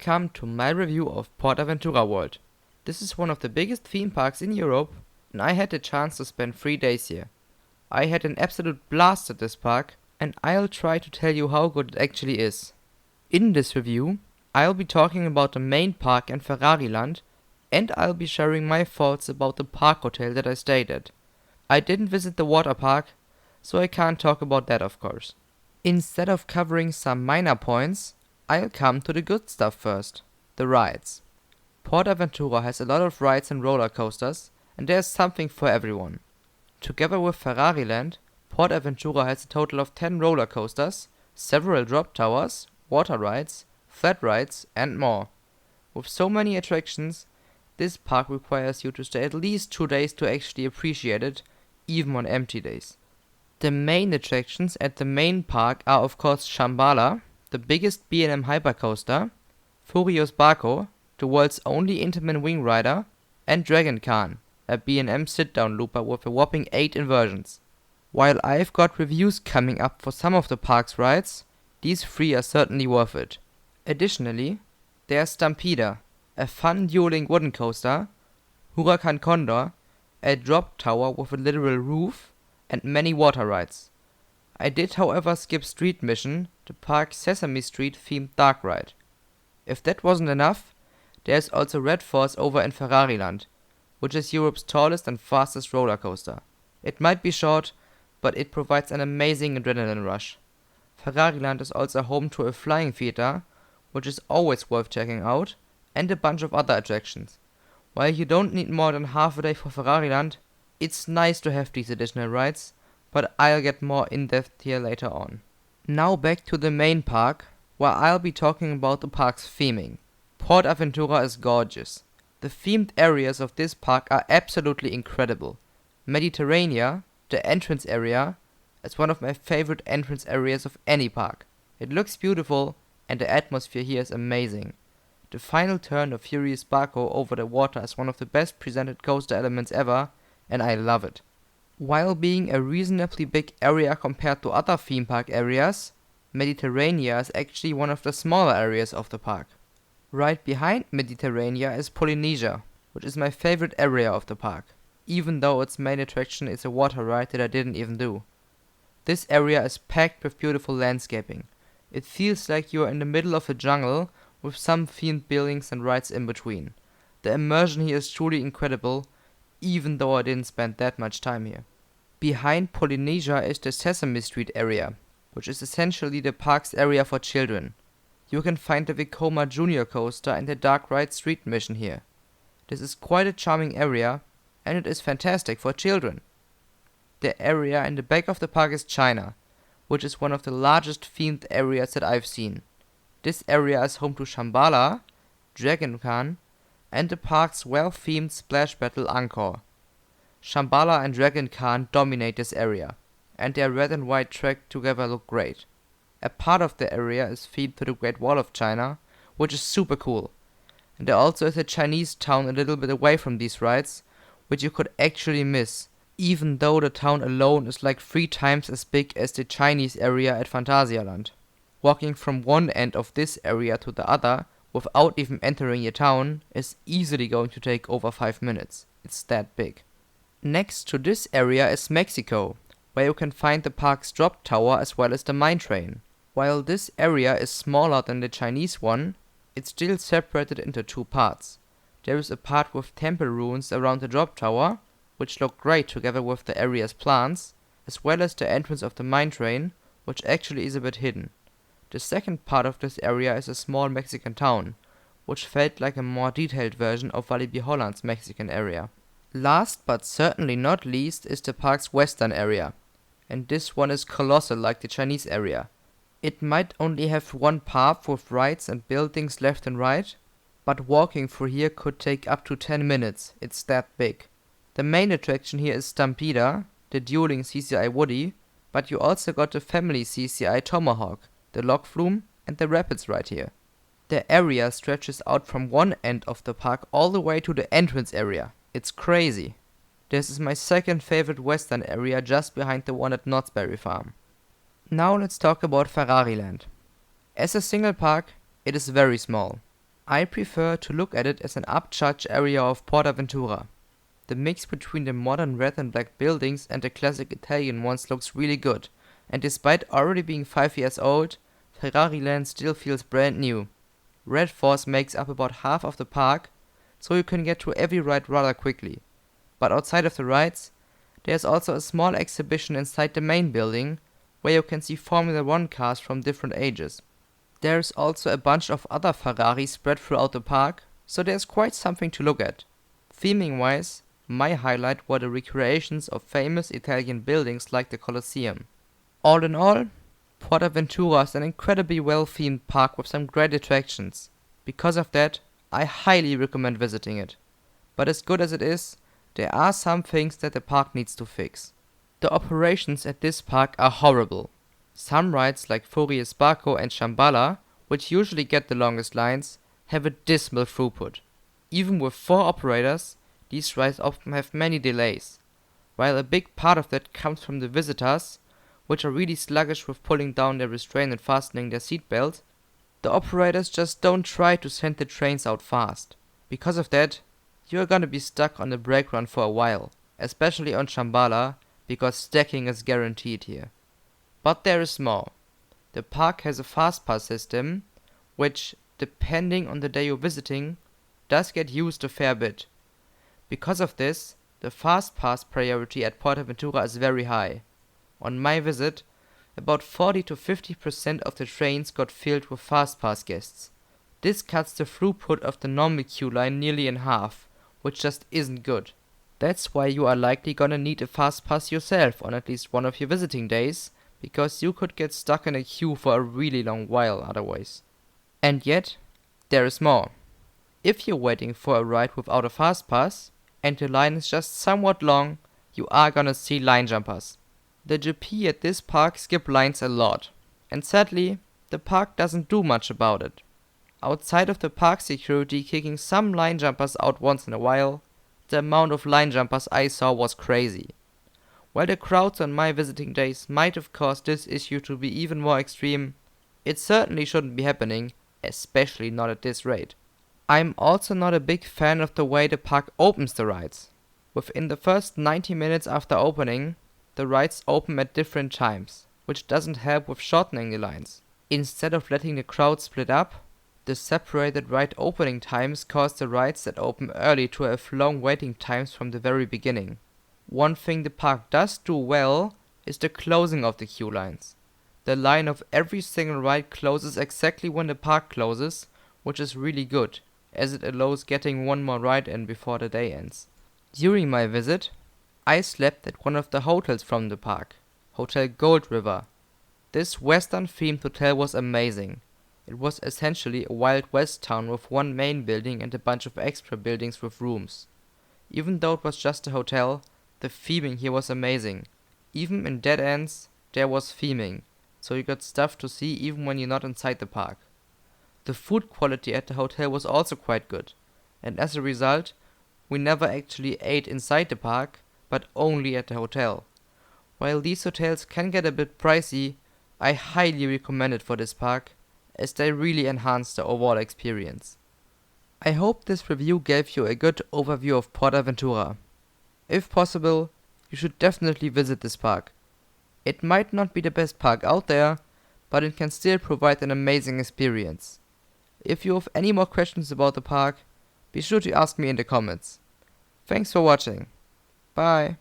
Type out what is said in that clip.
Welcome to my review of PortAventura World. This is one of the biggest theme parks in Europe, and I had the chance to spend 3 days here. I had an absolute blast at this park, and I'll try to tell you how good it actually is. In this review, I'll be talking about the main park and Ferrariland, and I'll be sharing my thoughts about the park hotel that I stayed at. I didn't visit the water park, so I can't talk about that, of course. Instead of covering some minor points, I'll come to the good stuff first, the rides. PortAventura has a lot of rides and roller coasters, and there's something for everyone. Together with Ferrariland, PortAventura has a total of 10 roller coasters, several drop towers, water rides, flat rides, and more. With so many attractions, this park requires you to stay at least 2 days to actually appreciate it, even on empty days. The main attractions at the main park are of course Shambhala, the biggest B&M hypercoaster, Furious Barco, the world's only Intamin wing rider, and Dragon Khan, a B&M sit-down looper with a whopping 8 inversions. While I've got reviews coming up for some of the park's rides, these 3 are certainly worth it. Additionally, there's Stampeder, a fun dueling wooden coaster, Huracan Condor, a drop tower with a literal roof, and many water rides. I did however skip Street Mission, the park's Sesame Street themed dark ride. If that wasn't enough, there's also Red Force over in Ferrariland, which is Europe's tallest and fastest roller coaster. It might be short, but it provides an amazing adrenaline rush. Ferrariland is also home to a flying theater, which is always worth checking out, and a bunch of other attractions. While you don't need more than half a day for Ferrariland, it's nice to have these additional rides, but I'll get more in-depth here later on. Now back to the main park, where I'll be talking about the park's theming. PortAventura is gorgeous. The themed areas of this park are absolutely incredible. Mediterranean, the entrance area, is one of my favorite entrance areas of any park. It looks beautiful, and the atmosphere here is amazing. The final turn of Furious Barco over the water is one of the best presented coaster elements ever, and I love it. While being a reasonably big area compared to other theme park areas, Mediterranean is actually one of the smaller areas of the park. Right behind Mediterranean is Polynesia, which is my favorite area of the park, even though its main attraction is a water ride that I didn't even do. This area is packed with beautiful landscaping. It feels like you are in the middle of a jungle with some themed buildings and rides in between. The immersion here is truly incredible, even though I didn't spend that much time here. Behind Polynesia is the Sesame Street area, which is essentially the park's area for children. You can find the Vekoma Junior coaster and the dark ride Street Mission here. This is quite a charming area, and it is fantastic for children. The area in the back of the park is China, which is one of the largest themed areas that I've seen. This area is home to Shambhala, Dragon Khan, and the park's well-themed splash battle Angkor. Shambhala and Dragon Khan dominate this area, and their red and white track together look great. A part of the area is themed to the Great Wall of China, which is super cool. And there also is a Chinese town a little bit away from these rides, which you could actually miss, even though the town alone is like 3 times as big as the Chinese area at Phantasialand. Walking from one end of this area to the other without even entering a town is easily going to take over 5 minutes. It's that big. Next to this area is Mexico, where you can find the park's drop tower as well as the mine train. While this area is smaller than the Chinese one, it's still separated into 2 parts. There is a part with temple ruins around the drop tower, which look great together with the area's plants, as well as the entrance of the mine train, which actually is a bit hidden. The second part of this area is a small Mexican town, which felt like a more detailed version of Walibi Holland's Mexican area. Last but certainly not least is the park's western area, and this one is colossal like the Chinese area. It might only have 1 path with rides and buildings left and right, but walking through here could take up to 10 minutes, it's that big. The main attraction here is Stampeder, the dueling CCI Woody, but you also got the family CCI Tomahawk, the log flume, and the rapids right here. The area stretches out from one end of the park all the way to the entrance area. It's crazy. This is my second favorite western area just behind the one at Knott's Berry Farm. Now let's talk about Ferrariland. As a single park, it is very small. I prefer to look at it as an upcharge area of PortAventura. The mix between the modern red and black buildings and the classic Italian ones looks really good, and despite already being 5 years old, Ferrari Land still feels brand new. Red Force makes up about half of the park, so you can get to every ride rather quickly. But outside of the rides, there's also a small exhibition inside the main building, where you can see Formula 1 cars from different ages. There's also a bunch of other Ferraris spread throughout the park, so there's quite something to look at. Theming wise, my highlight were the recreations of famous Italian buildings like the Colosseum. All in all, PortAventura is an incredibly well themed park with some great attractions. Because of that, I highly recommend visiting it. But as good as it is, there are some things that the park needs to fix. The operations at this park are horrible. Some rides like Furie Sparco and Shambhala, which usually get the longest lines, have a dismal throughput. Even with 4 operators, these rides often have many delays. While a big part of that comes from the visitors, which are really sluggish with pulling down their restraint and fastening their seatbelt, the operators just don't try to send the trains out fast. Because of that, you're gonna be stuck on the brake run for a while, especially on Shambhala, because stacking is guaranteed here. But there is more. The park has a fast pass system, which, depending on the day you're visiting, does get used a fair bit. Because of this, the fast pass priority at PortAventura is very high. On my visit, about 40 to 50% of the trains got filled with fast pass guests. This cuts the throughput of the normal queue line nearly in half, which just isn't good. That's why you are likely gonna need a fast pass yourself on at least one of your visiting days, because you could get stuck in a queue for a really long while otherwise. And yet, there is more. If you're waiting for a ride without a fast pass, and the line is just somewhat long, you are gonna see line jumpers. The GP at this park skip lines a lot, and sadly, the park doesn't do much about it. Outside of the park security kicking some line jumpers out once in a while, the amount of line jumpers I saw was crazy. While the crowds on my visiting days might have caused this issue to be even more extreme, it certainly shouldn't be happening, especially not at this rate. I'm also not a big fan of the way the park opens the rides. Within the first 90 minutes after opening, the rides open at different times, which doesn't help with shortening the lines. Instead of letting the crowd split up, the separated ride opening times cause the rides that open early to have long waiting times from the very beginning. One thing the park does do well is the closing of the queue lines. The line of every single ride closes exactly when the park closes, which is really good, as it allows getting one more ride in before the day ends. During my visit, I slept at one of the hotels from the park, Hotel Gold River. This western-themed hotel was amazing. It was essentially a Wild West town with one main building and a bunch of extra buildings with rooms. Even though it was just a hotel, the theming here was amazing. Even in dead ends, there was theming, so you got stuff to see even when you're not inside the park. The food quality at the hotel was also quite good, and as a result, we never actually ate inside the park, but only at the hotel. While these hotels can get a bit pricey, I highly recommend it for this park, as they really enhance the overall experience. I hope this review gave you a good overview of PortAventura. If possible, you should definitely visit this park. It might not be the best park out there, but it can still provide an amazing experience. If you have any more questions about the park, be sure to ask me in the comments. Thanks for watching. Bye.